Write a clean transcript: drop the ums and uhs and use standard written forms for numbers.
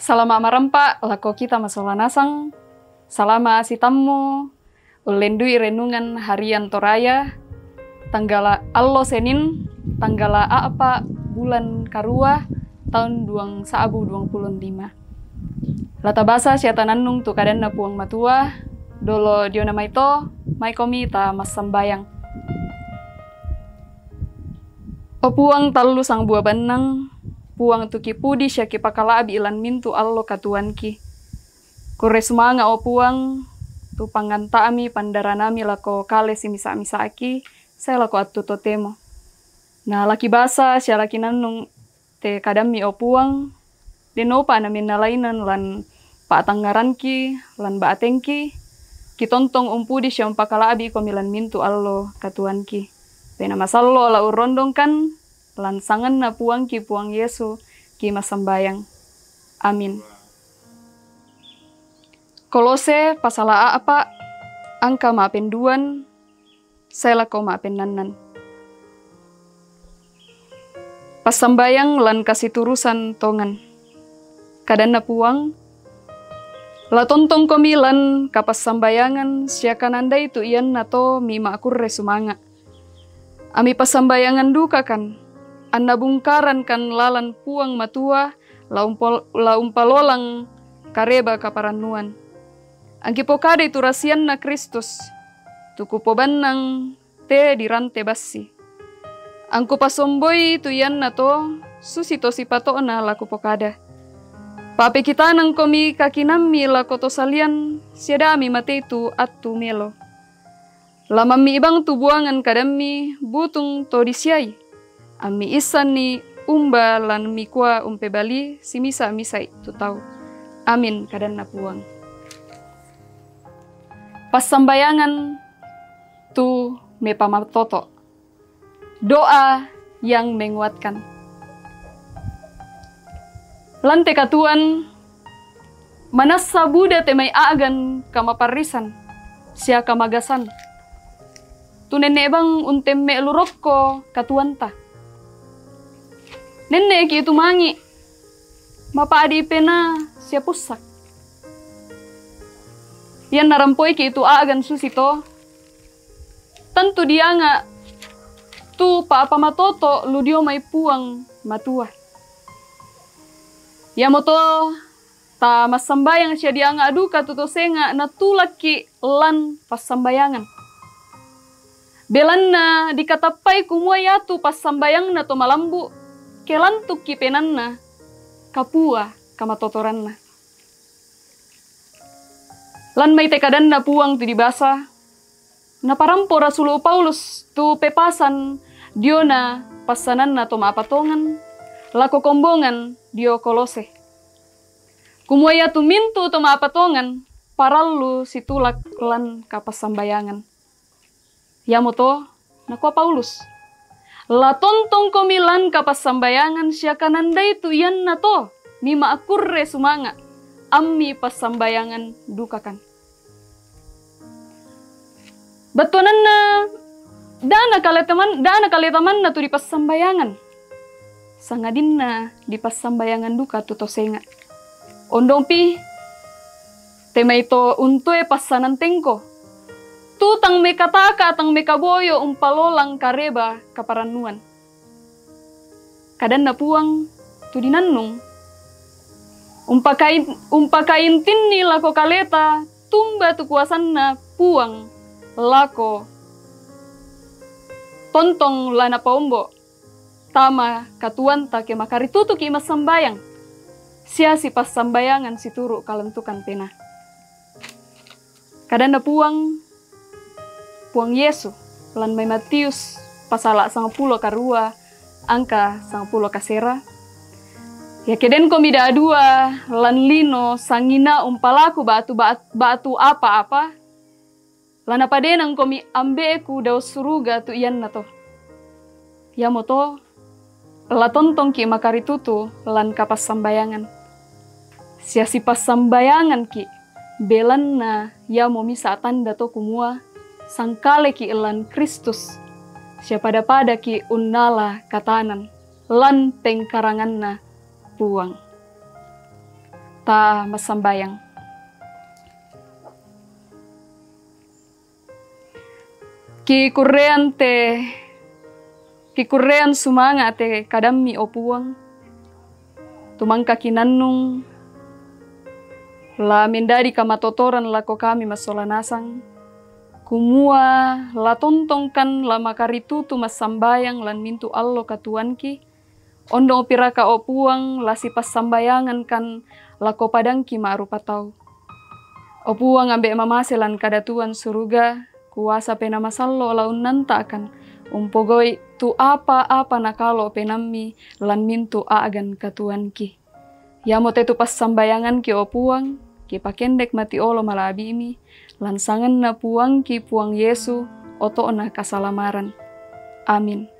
Salama marempa lako kita masalah nasang. Salama sitammu ulendui renungan harian toraya. Tanggala allo Senin, tanggala apa bulan karua tahun 2025. Lata basa siata nannung tu kadanna puang matua. Dolo diona maito, mai komi ta mas sambayang. Opuang talu sang buah banang. Puang tu ki pudi sya ki pakalabi ilan mintu allo katuanki. Kure sumanga o puang tu pangantami pandaranami lako kale si misa-misaki saya lako atu totemo. Nah laki basa sya laki nannung te kadami o puang denopa namin nalainan lan paatanggaranki lan baatengki kitontong umpudi sya pakalabi komilan mintu allo katuanki. Pena masallo la urondong kan lansangan na puang ki puang Yesu ki masambayang. Amin. Kolose pasala apa angka maapenduan saya lako maapennanan. Pasambayang lan kasih turusan tongan. Kadana puang la tontong komilan kapas sambayangan siakan anda itu ian nato mima akurre sumanga. Ami pasambayangan duka kan. Anda bungkaran kan lalan puang matua la umpalolang kareba kaparanuan. Angki pokade itu rasian na Kristus. Tuku pobanang te dirante basi. Angku pasomboi tu yan na to susito si pato na laku pokada. Pape kita nang komi kakinami lako to salian siadami mate itu atu melo. Lamami ibang tubuangan kadami butung to disiai. Ami isan ni umba lan mikwa umpe bali si misa-misai tu tau. Amin kadan na puang. Pas sambayangan tu mepamatoto. Doa yang menguatkan. Lante katuan manasa Buddha temai agan kamaparisan sia kamagasan. Tu nenek bang untem me lurokko katuan ta. Nenek itu mangi, mapa adi pena siap pusak. Yang narampoi ki itu agan susito. Tentu dia nga tu pa apa matoto ludio mai puang matua. Ya moto ta mas sambayang siya dia nga aduka tuto senga natulak ki lan pas sambayangan. Belanna dikatapai kumua yatu pas sambayang na to malambu. Kelantuk kipenanna kapua kamatotoranna. Lan may tekadanna puang tu dibasa. Naparampo Rasul Paulus tu pepasan diona pasananna to maapatongan. Lako kombongan dio Kolose. Kumuaya tu mintu to maapatongan parallu situlak lan kapasambayangan. Yamoto nakua Paulus. La tontong komilan kapas sambayangan siakananda itu iyan na to. Mima akurre sumanga. Ammi pas sambayangan dukakan. Batuanan na dana kali taman na tu di pas sambayangan. Sangadin na di pas sambayangan duka tu tosenga. Ondong pi. Tema itu untue pasanan tengko. Tutang mekataka tang mekaboyo umpalolang kareba kaparanuan. Kadan na puang tu dinannung. Umpakain tinni lako kaleta tumba tu kuasan na puang lako. Tontong lana paombo. Tama katuan ta ke makaritutu ki mas sambayang. Sia si pas sambayangan si turu kalentukan pena. Kadan na puang Yesu lan may Matius pasala 10 karua angka 10 kasera. Ya keden komida dua lan lino sangina umpalaku batu apa-apa. Lan apa denang komi ambeku daus suruga tu iyan na to. Ya moto la tontong ki makaritutu lan kapas sambayangan. Sia si pas sambayangan ki belan na ya mo misa tanda to kumua. Sangkale ki ilan Kristus, siapa pada ki unnala katanan, lan tengkaranganna puang. ta masambayang. Ki kurean sumanga te kadami o puang. Tumangka kinanung la mendari kamatotoran lako kami masolanasang. Kumua la tontongkan la makaritutu masambayang lan mintu allo katuanki. Ondo piraka o puang la sipas sambayangan kan lako padangki ma'rupatau. O puang ambe mamaselan kadatuan suruga. Kuasa pena masallo laun nanta akan umpogoi tu apa-apa nakalo penami lan mintu aagan katuanki. Yamote tu pas sambayangan ki o puang, ki pakendek mati olo malabimi, lan sangan na puang ki puang Yesu oto na kasalamaran. Amin.